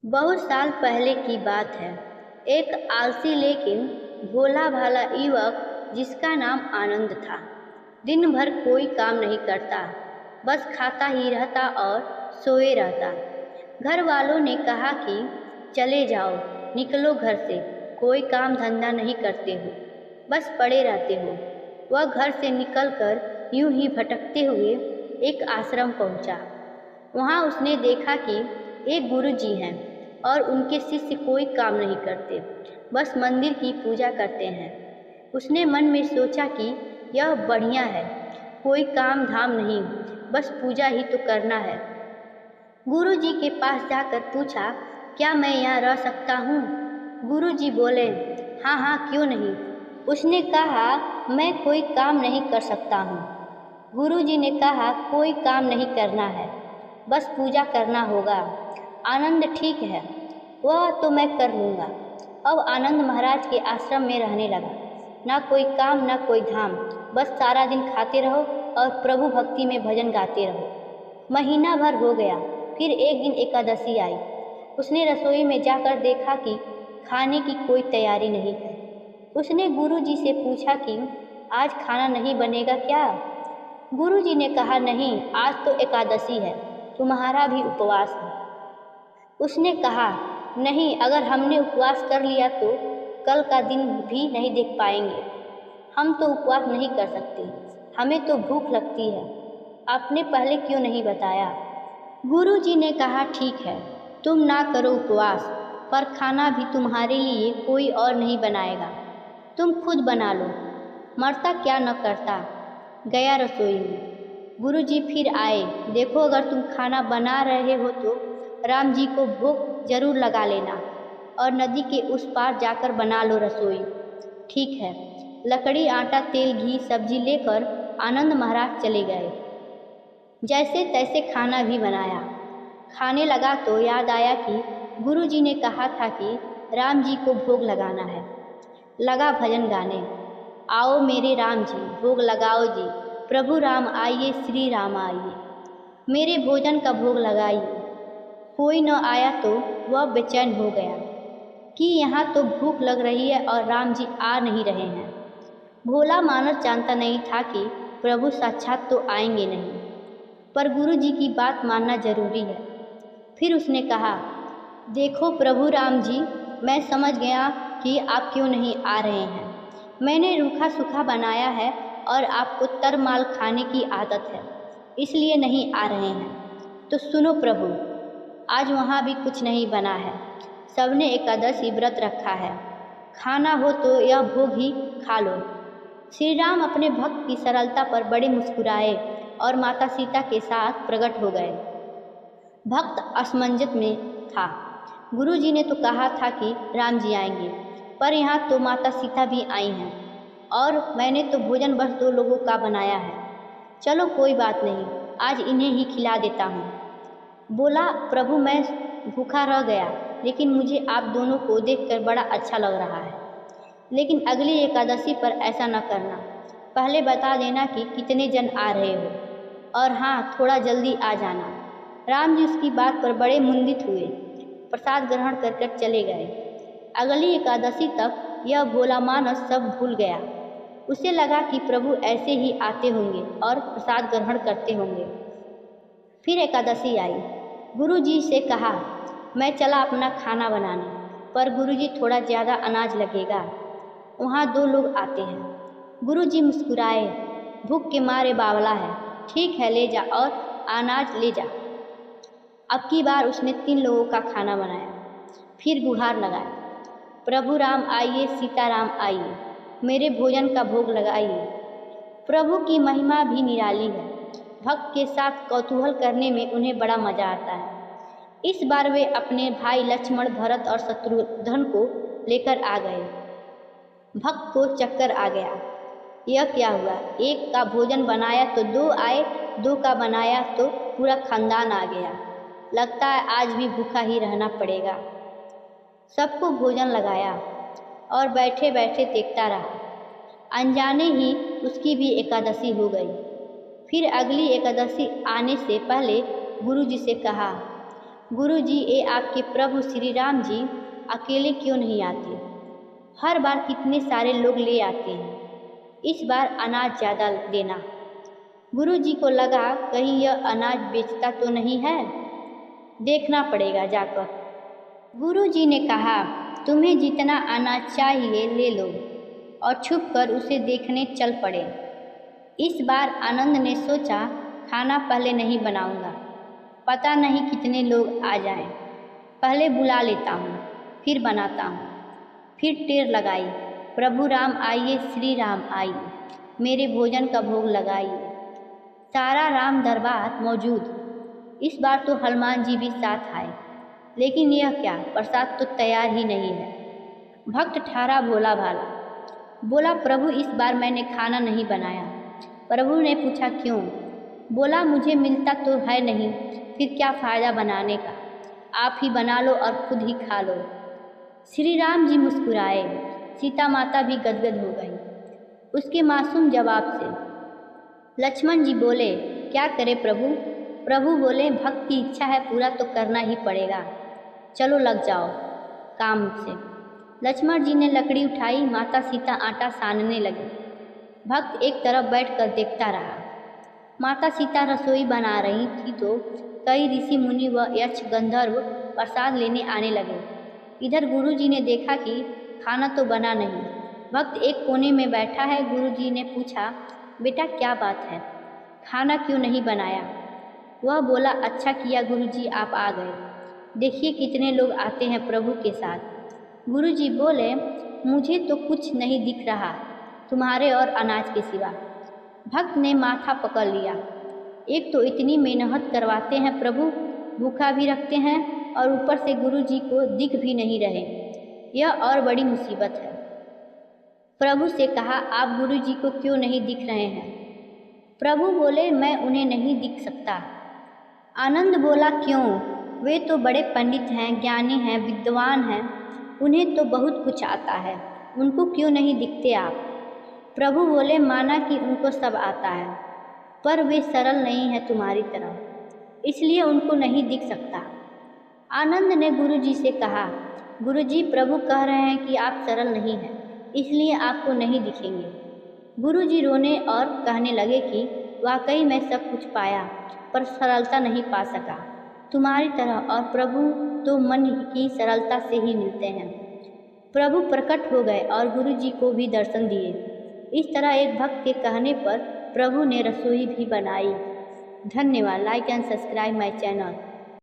बहुत साल पहले की बात है। एक आलसी लेकिन भोला भाला युवक जिसका नाम आनंद था, दिन भर कोई काम नहीं करता, बस खाता ही रहता और सोए रहता। घर वालों ने कहा कि चले जाओ, निकलो घर से, कोई काम धंधा नहीं करते हो, बस पड़े रहते हो। वह घर से निकलकर यूं ही भटकते हुए एक आश्रम पहुंचा। वहां उसने देखा कि एक गुरुजी हैं और उनके शिष्य कोई काम नहीं करते, बस मंदिर की पूजा करते हैं। उसने मन में सोचा कि यह बढ़िया है, कोई काम धाम नहीं, बस पूजा ही तो करना है। गुरुजी के पास जाकर पूछा, क्या मैं यहाँ रह सकता हूँ? गुरुजी बोले, हाँ हाँ, क्यों नहीं। उसने कहा, मैं कोई काम नहीं कर सकता हूँ। गुरुजी ने कहा, कोई काम नहीं करना है, बस पूजा करना होगा। आनंद, ठीक है, वह तो मैं कर लूँगा। अब आनंद महाराज के आश्रम में रहने लगा। ना कोई काम ना कोई धाम, बस सारा दिन खाते रहो और प्रभु भक्ति में भजन गाते रहो। महीना भर हो गया, फिर एक दिन एकादशी आई। उसने रसोई में जाकर देखा कि खाने की कोई तैयारी नहीं है। उसने गुरुजी से पूछा कि आज खाना नहीं बनेगा क्या? गुरुजी ने कहा, नहीं, आज तो एकादशी है, तुम्हारा भी उपवास है। उसने कहा, नहीं, अगर हमने उपवास कर लिया तो कल का दिन भी नहीं देख पाएंगे। हम तो उपवास नहीं कर सकते, हमें तो भूख लगती है। आपने पहले क्यों नहीं बताया? गुरुजी ने कहा, ठीक है, तुम ना करो उपवास, पर खाना भी तुम्हारे लिए कोई और नहीं बनाएगा, तुम खुद बना लो। मरता क्या न करता। गया रसोई में। गुरुजी फिर आए। देखो, अगर तुम खाना बना रहे हो तो राम जी को भोग जरूर लगा लेना और नदी के उस पार जाकर बना लो रसोई। ठीक है। लकड़ी, आटा, तेल, घी, सब्जी लेकर आनंद महाराज चले गए। जैसे तैसे खाना भी बनाया। खाने लगा तो याद आया कि गुरुजी ने कहा था कि राम जी को भोग लगाना है। लगा भजन गाने, आओ मेरे राम जी, भोग लगाओ जी, प्रभु राम आइए, श्री राम आइए, मेरे भोजन का भोग लगाइए। कोई न आया तो वह बेचैन हो गया कि यहाँ तो भूख लग रही है और राम जी आ नहीं रहे हैं। भोला मानस जानता नहीं था कि प्रभु साक्षात तो आएंगे नहीं, पर गुरु जी की बात मानना जरूरी है। फिर उसने कहा, देखो प्रभु राम जी, मैं समझ गया कि आप क्यों नहीं आ रहे हैं। मैंने रूखा सूखा बनाया है और आपको तरमाल खाने की आदत है, इसलिए नहीं आ रहे हैं। तो सुनो प्रभु, आज वहाँ भी कुछ नहीं बना है, सबने एकादशी व्रत रखा है, खाना हो तो यह भोग ही खा लो। श्री राम अपने भक्त की सरलता पर बड़े मुस्कुराए और माता सीता के साथ प्रकट हो गए। भक्त असमंजस में था। गुरुजी ने तो कहा था कि राम जी आएंगे, पर यहाँ तो माता सीता भी आई हैं और मैंने तो भोजन बस 2 लोगों का बनाया है। चलो कोई बात नहीं, आज इन्हें ही खिला देता हूँ। बोला, प्रभु मैं भूखा रह गया, लेकिन मुझे आप दोनों को देखकर बड़ा अच्छा लग रहा है। लेकिन अगली एकादशी पर ऐसा न करना, पहले बता देना कि कितने जन आ रहे हो, और हाँ, थोड़ा जल्दी आ जाना। राम जी उसकी बात पर बड़े मुंदित हुए, प्रसाद ग्रहण कर चले गए। अगली एकादशी तक यह भोला मानस सब भूल गया। उसे लगा कि प्रभु ऐसे ही आते होंगे और प्रसाद ग्रहण करते होंगे। फिर एकादशी आई। गुरुजी से कहा, मैं चला अपना खाना बनाने, पर गुरुजी थोड़ा ज़्यादा अनाज लगेगा, वहाँ 2 लोग आते हैं। गुरुजी मुस्कुराए, भूख के मारे बावला है, ठीक है ले जा और अनाज ले जा। अब की बार उसने 3 लोगों का खाना बनाया। फिर गुहार लगाया, प्रभु राम आइए, सीताराम आइए, मेरे भोजन का भोग लगाइए। प्रभु की महिमा भी निराली है। भक्त के साथ कौतूहल करने में उन्हें बड़ा मजा आता है। इस बार वे अपने भाई लक्ष्मण, भरत और शत्रुघ्न को लेकर आ गए। भक्त को चक्कर आ गया। यह क्या हुआ, एक का भोजन बनाया तो 2 आए, 2 का बनाया तो पूरा खानदान आ गया। लगता है आज भी भूखा ही रहना पड़ेगा। सबको भोजन लगाया और बैठे बैठे देखता रहा। अनजाने ही उसकी भी एकादशी हो गई। फिर अगली एकादशी आने से पहले गुरुजी से कहा, गुरुजी, ये आपके प्रभु श्री राम जी अकेले क्यों नहीं आते? हर बार कितने सारे लोग ले आते हैं। इस बार अनाज ज़्यादा देना। गुरुजी को लगा कहीं यह अनाज बेचता तो नहीं है, देखना पड़ेगा जाकर। गुरुजी ने कहा, तुम्हें जितना अनाज चाहिए ले लो और छुपकर उसे देखने चल पड़े। इस बार आनंद ने सोचा, खाना पहले नहीं बनाऊंगा, पता नहीं कितने लोग आ जाएं। पहले बुला लेता हूँ, फिर बनाता हूँ। फिर टेर लगाई, प्रभु राम आइए, श्री राम आइए, मेरे भोजन का भोग लगाइए। सारा राम दरबार मौजूद। इस बार तो हनुमान जी भी साथ आए, लेकिन यह क्या, प्रसाद तो तैयार ही नहीं है। भक्त ठहरा भोला भाला, बोला, प्रभु इस बार मैंने खाना नहीं बनाया। प्रभु ने पूछा, क्यों? बोला, मुझे मिलता तो है नहीं, फिर क्या फ़ायदा बनाने का, आप ही बना लो और खुद ही खा लो। श्री राम जी मुस्कुराए, सीता माता भी गदगद हो गई उसके मासूम जवाब से। लक्ष्मण जी बोले, क्या करे प्रभु? प्रभु बोले, भक्त की इच्छा है, पूरा तो करना ही पड़ेगा, चलो लग जाओ काम से। लक्ष्मण जी ने लकड़ी उठाई, माता सीता आटा सानने लगी। भक्त एक तरफ बैठकर देखता रहा। माता सीता रसोई बना रही थी तो कई ऋषि मुनि व यक्ष गंधर्व प्रसाद लेने आने लगे। इधर गुरुजी ने देखा कि खाना तो बना नहीं, भक्त एक कोने में बैठा है। गुरुजी ने पूछा, बेटा क्या बात है, खाना क्यों नहीं बनाया? वह बोला, अच्छा किया गुरुजी आप आ गए, देखिए कितने लोग आते हैं प्रभु के साथ। गुरुजी बोले, मुझे तो कुछ नहीं दिख रहा तुम्हारे और अनाज के सिवा। भक्त ने माथा पकड़ लिया, एक तो इतनी मेहनत करवाते हैं प्रभु, भूखा भी रखते हैं और ऊपर से गुरुजी को दिख भी नहीं रहे, यह और बड़ी मुसीबत है। प्रभु से कहा, आप गुरुजी को क्यों नहीं दिख रहे हैं? प्रभु बोले, मैं उन्हें नहीं दिख सकता। आनंद बोला, क्यों? वे तो बड़े पंडित हैं, ज्ञानी हैं, विद्वान हैं, उन्हें तो बहुत कुछ आता है, उनको क्यों नहीं दिखते आप? प्रभु बोले, माना कि उनको सब आता है, पर वे सरल नहीं है तुम्हारी तरह, इसलिए उनको नहीं दिख सकता। आनंद ने गुरुजी से कहा, गुरुजी प्रभु कह रहे हैं कि आप सरल नहीं हैं, इसलिए आपको नहीं दिखेंगे। गुरुजी रोने और कहने लगे कि वाकई मैं सब कुछ पाया, पर सरलता नहीं पा सका तुम्हारी तरह, और प्रभु तो मन की सरलता से ही मिलते हैं। प्रभु प्रकट हो गए और गुरुजी को भी दर्शन दिए। इस तरह एक भक्त के कहने पर प्रभु ने रसोई भी बनाई। धन्यवाद। Like and subscribe my channel.